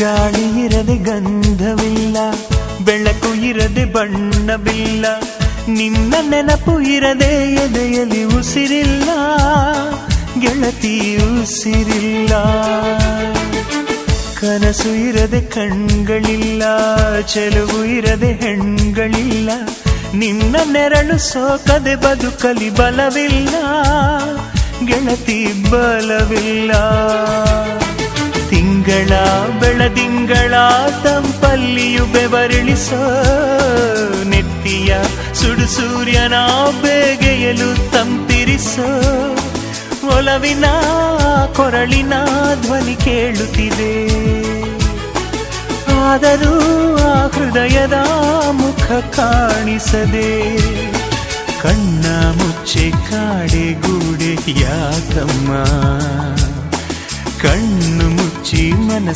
ಗಾಳಿ ಇರದೆ ಗಂಧವಿಲ್ಲ, ಬೆಳಕು ಇರದೆ ಬಣ್ಣವಿಲ್ಲ, ನಿನ್ನ ನೆನಪು ಇರದೆ ಎದೆಯಲ್ಲಿ ಉಸಿರಿಲ್ಲ, ಗೆಳತಿ ಉಸಿರಿಲ್ಲ. ಕನಸು ಇರದೆ ಕಣ್ಗಳಿಲ್ಲ, ಚೆಲುವು ಇರದೆ ಹೆಣ್ಗಳಿಲ್ಲ, ನಿನ್ನ ನೆರಳು ಸೋಕದೆ ಬದುಕಲಿ ಬಲವಿಲ್ಲ, ಗೆಳತಿ ಬಲವಿಲ್ಲ. ತಿಂಗಳ ಬೆಳದಿಂಗಳ ತಂಪಲ್ಲಿಯು ಬೆವರಿಳಿಸೋ, ನೆತ್ತಿಯ ಸುಡು ಸೂರ್ಯನ ಬೇಗೆಯಲು ತಂಪಿರಿಸೋ, ಒಲವಿನ ಕೊರಳಿನ ಧ್ವನಿ ಕೇಳುತ್ತಿದೆ. ಆದರೂ ಆ ಹೃದಯದ ಮುಖ ಕಾಣಿಸದೆ, ಕಣ್ಣ ಮುಚ್ಚೆ ಕಾಡೆ ಗೂಡೆ ಯಾಕಮ್ಮ, ಕಣ್ಣು ಮುಚ್ಚಿ ಮನಸ್ಸು